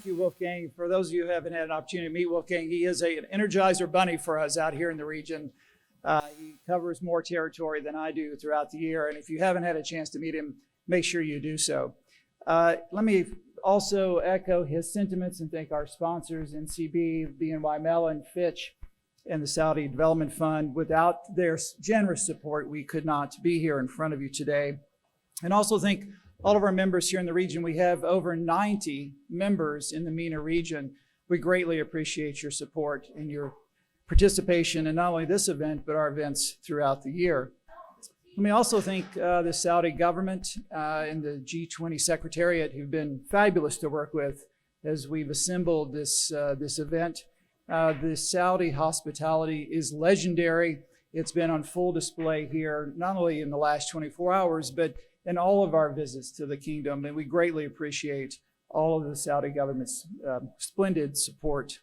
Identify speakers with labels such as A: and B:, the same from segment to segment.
A: Thank you, Wolfgang. For those of you who haven't had an opportunity to meet Wolfgang, he is an Energizer bunny for us out here in the region. He covers more territory than I do throughout the year, and if you haven't had a chance to meet him, make sure you do so. Let me also echo his sentiments and thank our sponsors, NCB, BNY Mellon, Fitch, and the Saudi Development Fund. Without their generous support, we could not be here in front of you today. And also thank all of our members here in the region. We have over 90 members in the MENA region. We greatly appreciate your support and your participation in not only this event, but our events throughout the year. Let me also thank the Saudi government and the G20 Secretariat, who've been fabulous to work with as we've assembled this event. The Saudi hospitality is legendary. It's been on full display here, not only in the last 24 hours, but in all of our visits to the kingdom. And we greatly appreciate all of the Saudi government's splendid support.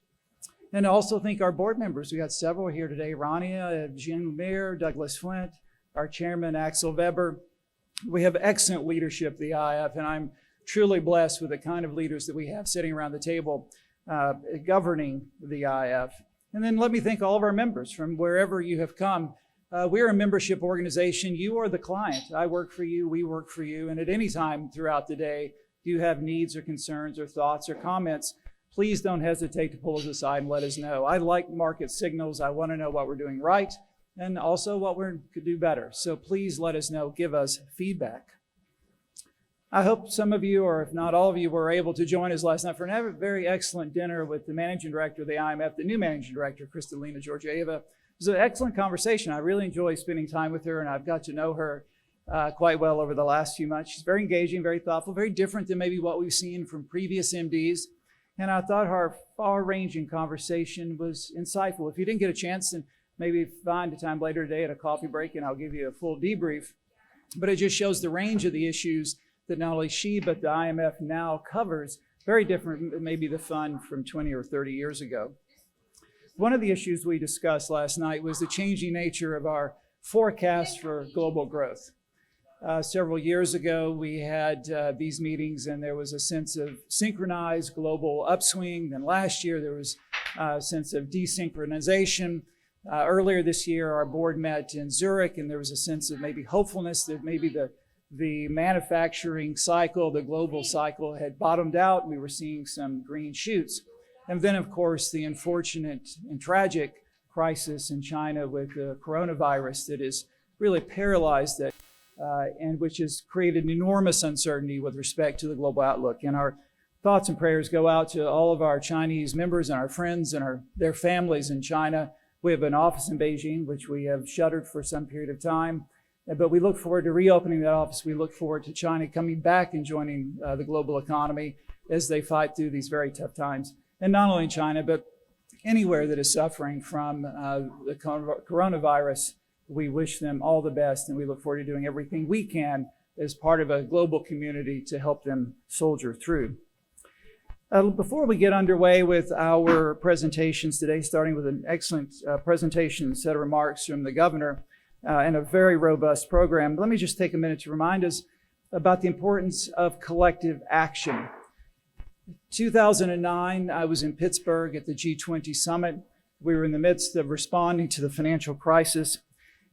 A: And also thank our board members. We got several here today: Rania, Jean Lumiere, Douglas Flint, our chairman, Axel Weber. We have excellent leadership at the IF, and I'm truly blessed with the kind of leaders that we have sitting around the table governing the IF. And then let me thank all of our members from wherever you have come. We're a membership organization. You are the client. I work for you, we work for you. And at any time throughout the day, if you have needs or concerns or thoughts or comments, please don't hesitate to pull us aside and let us know. I like market signals. I want to know what we're doing right and also what we could do better. So please let us know, give us feedback. I hope some of you, or if not all of you, were able to join us last night for a very excellent dinner with the managing director of the IMF, the new managing director, Kristalina Georgieva. It was an excellent conversation. I really enjoyed spending time with her, and I've got to know her quite well over the last few months. She's very engaging, very thoughtful, very different than maybe what we've seen from previous MDs. And I thought her far-ranging conversation was insightful. If you didn't get a chance, then maybe find a time later today at a coffee break, and I'll give you a full debrief. But it just shows the range of the issues that not only she, but the IMF now covers, very different than maybe the fund from 20 or 30 years ago. One of the issues we discussed last night was the changing nature of our forecast for global growth. Several years ago, we had these meetings and there was a sense of synchronized global upswing. Then last year, there was a sense of desynchronization. Earlier this year, our board met in Zurich and there was a sense of maybe hopefulness that maybe the manufacturing cycle, the global cycle had bottomed out. We were seeing some green shoots. And then, of course, the unfortunate and tragic crisis in China with the coronavirus that has really paralyzed it and which has created an enormous uncertainty with respect to the global outlook. And our thoughts and prayers go out to all of our Chinese members and our friends and their families in China. We have an office in Beijing, which we have shuttered for some period of time. But we look forward to reopening that office. We look forward to China coming back and joining the global economy as they fight through these very tough times. And not only in China, but anywhere that is suffering from the coronavirus, we wish them all the best. And we look forward to doing everything we can as part of a global community to help them soldier through. Before we get underway with our presentations today, starting with an excellent presentation, set of remarks from the governor, and a very robust program, let me just take a minute to remind us about the importance of collective action. 2009, I was in Pittsburgh at the G20 summit. We were in the midst of responding to the financial crisis,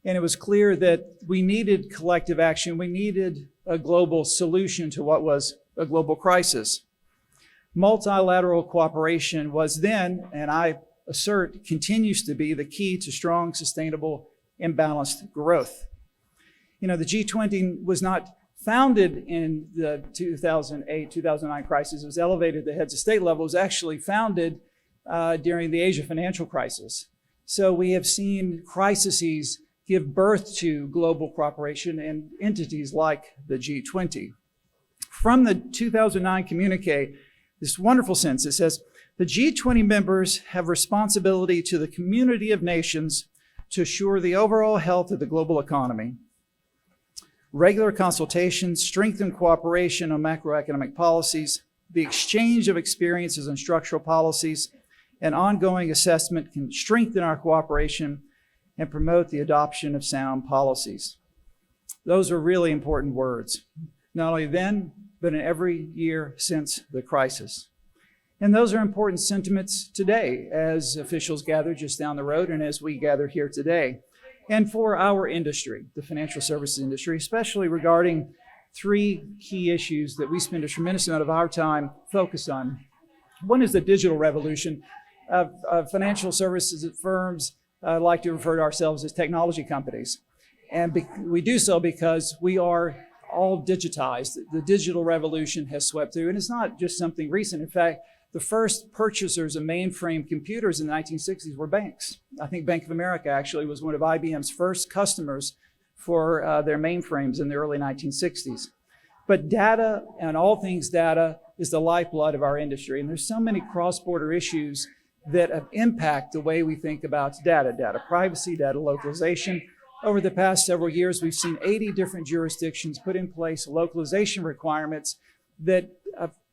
A: and it was clear that we needed collective action. We needed a global solution to what was a global crisis. Multilateral cooperation was then, and I assert continues to be, the key to strong, sustainable, and balanced growth. You know, the G20 was not founded in the 2008-2009 crisis. It was elevated at the heads of state level. It was actually founded during the Asia financial crisis. So we have seen crises give birth to global cooperation and entities like the G20. From the 2009 communique, this wonderful sentence, it says, the G20 members have responsibility to the community of nations to assure the overall health of the global economy. Regular consultations, strengthened cooperation on macroeconomic policies, the exchange of experiences on structural policies, and ongoing assessment can strengthen our cooperation and promote the adoption of sound policies. Those are really important words, not only then, but in every year since the crisis. And those are important sentiments today as officials gather just down the road and as we gather here today. And for our industry, the financial services industry, especially regarding three key issues that we spend a tremendous amount of our time focused on. One is the digital revolution. Financial services firms like to refer to ourselves as technology companies. And we do so because we are all digitized. The digital revolution has swept through, and it's not just something recent. In fact, the first purchasers of mainframe computers in the 1960s were banks. I think Bank of America actually was one of IBM's first customers for their mainframes in the early 1960s. But data and all things data is the lifeblood of our industry. And there's so many cross-border issues that impact the way we think about data privacy, data localization. Over the past several years, we've seen 80 different jurisdictions put in place localization requirements that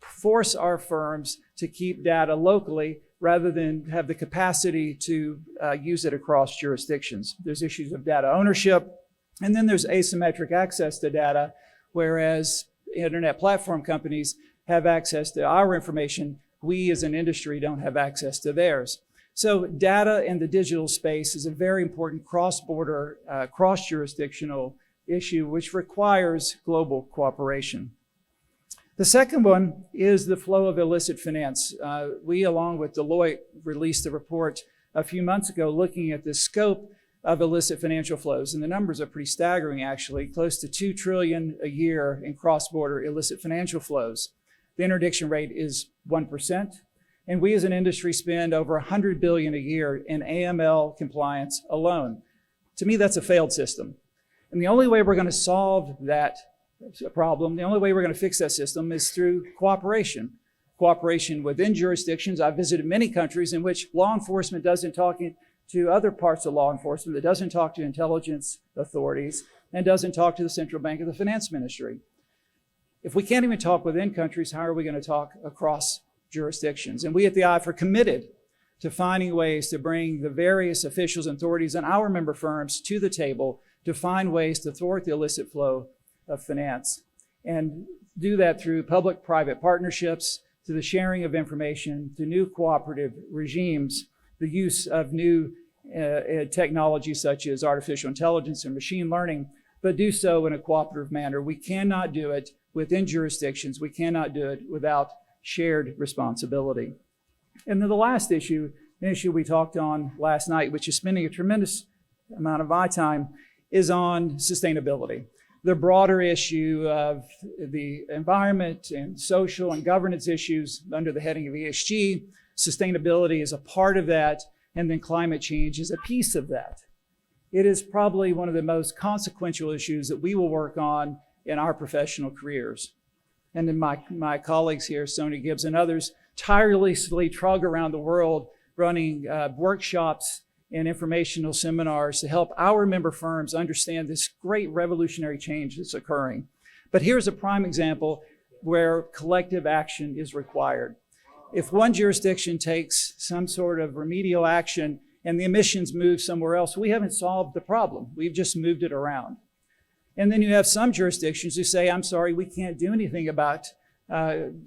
A: force our firms to keep data locally rather than have the capacity to use it across jurisdictions. There's issues of data ownership, and then there's asymmetric access to data, whereas internet platform companies have access to our information. We as an industry don't have access to theirs. So data in the digital space is a very important cross-border, cross-jurisdictional issue which requires global cooperation. The second one is the flow of illicit finance. We, along with Deloitte, released a report a few months ago looking at the scope of illicit financial flows. And the numbers are pretty staggering, actually, close to $2 trillion a year in cross-border illicit financial flows. The interdiction rate is 1%. And we as an industry spend over $100 billion a year in AML compliance alone. To me, that's a failed system. And the only way we're going to solve that problem, the only way we're going to fix that system is through cooperation. Cooperation within jurisdictions. I've visited many countries in which law enforcement doesn't talk to other parts of law enforcement, that doesn't talk to intelligence authorities, and doesn't talk to the central bank or the finance ministry. If we can't even talk within countries, how are we going to talk across jurisdictions? And we at the IF are committed to finding ways to bring the various officials and authorities and our member firms to the table to find ways to thwart the illicit flow of finance, and do that through public-private partnerships, through the sharing of information, through new cooperative regimes, the use of new technology such as artificial intelligence and machine learning, but do so in a cooperative manner. We cannot do it within jurisdictions. We cannot do it without shared responsibility. And then the last issue, an issue we talked on last night, which is spending a tremendous amount of my time, is on sustainability. The broader issue of the environment and social and governance issues under the heading of ESG. Sustainability is a part of that, and then climate change is a piece of that. It is probably one of the most consequential issues that we will work on in our professional careers. And then my colleagues here, Sonia Gibbs and others, tirelessly trug around the world running workshops and informational seminars to help our member firms understand this great revolutionary change that's occurring. But here's a prime example where collective action is required. If one jurisdiction takes some sort of remedial action and the emissions move somewhere else, we haven't solved the problem. We've just moved it around. And then you have some jurisdictions who say, I'm sorry, we can't do anything about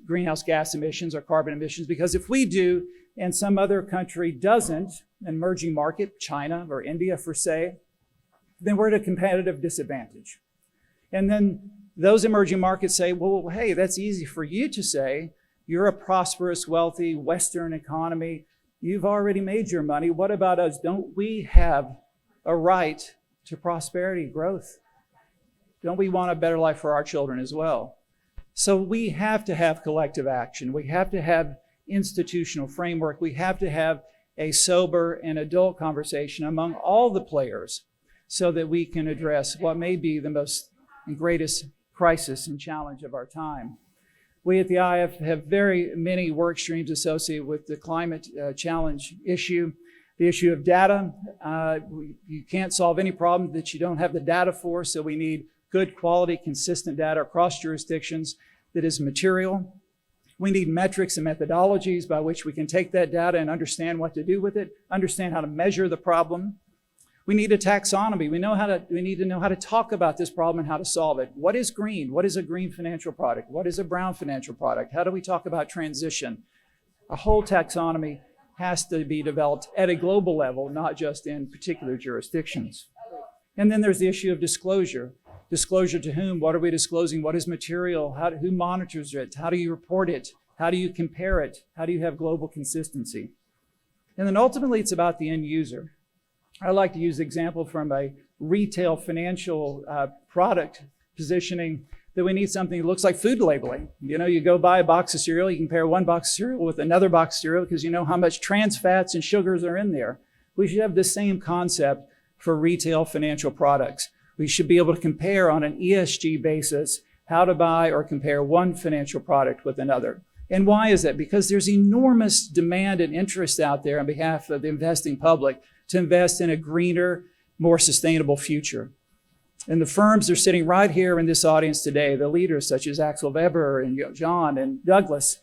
A: greenhouse gas emissions or carbon emissions, because if we do and some other country doesn't, an emerging market, China or India for say, then we're at a competitive disadvantage. And then those emerging markets say, well, hey, that's easy for you to say. You're a prosperous, wealthy Western economy. You've already made your money. What about us? Don't we have a right to prosperity, growth? Don't we want a better life for our children as well? So we have to have collective action. We have to have institutional framework. We have to have a sober and adult conversation among all the players so that we can address what may be the most and greatest crisis and challenge of our time. We at the IF have very many work streams associated with the climate challenge issue. The issue of data, you can't solve any problem that you don't have the data for, so we need good quality, consistent data across jurisdictions that is material. We need metrics and methodologies by which we can take that data and understand what to do with it, understand how to measure the problem. We need a taxonomy. We need to know how to talk about this problem and how to solve it. What is green? What is a green financial product? What is a brown financial product? How do we talk about transition? A whole taxonomy has to be developed at a global level, not just in particular jurisdictions. And then there's the issue of disclosure. Disclosure to whom? What are we disclosing? What is material? Who monitors it? How do you report it? How do you compare it? How do you have global consistency? And then ultimately, it's about the end user. I like to use the example from a retail financial product positioning that we need something that looks like food labeling. You know, you go buy a box of cereal, you compare one box of cereal with another box of cereal because you know how much trans fats and sugars are in there. We should have the same concept for retail financial products. We should be able to compare on an ESG basis how to buy or compare one financial product with another. And why is that? Because there's enormous demand and interest out there on behalf of the investing public to invest in a greener, more sustainable future. And the firms that are sitting right here in this audience today, the leaders such as Axel Weber and John and Douglas,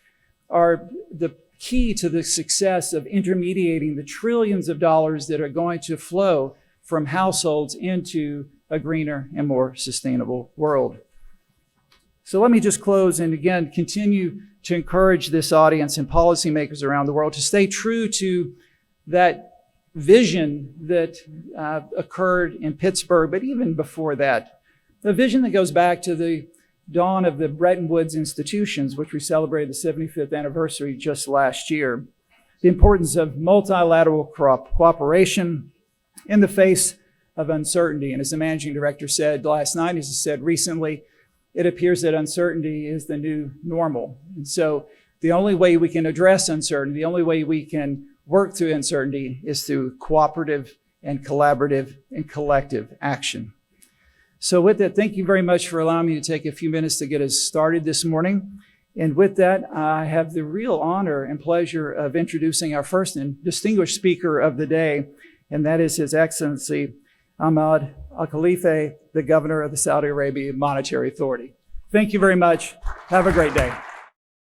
A: are the key to the success of intermediating the trillions of dollars that are going to flow from households into a greener and more sustainable world. So let me just close and again continue to encourage this audience and policymakers around the world to stay true to that vision that occurred in Pittsburgh, but even before that, a vision that goes back to the dawn of the Bretton Woods institutions, which we celebrated the 75th anniversary just last year. The importance of multilateral cooperation in the face of uncertainty. And as the managing director said last night, as he said recently, it appears that uncertainty is the new normal. And so the only way we can address uncertainty, the only way we can work through uncertainty is through cooperative and collaborative and collective action. So with that, thank you very much for allowing me to take a few minutes to get us started this morning. And with that, I have the real honor and pleasure of introducing our first and distinguished speaker of the day, and that is His Excellency Ahmad Al-Khalifa, the Governor of the Saudi Arabia Monetary Authority. Thank you very much. Have a great day.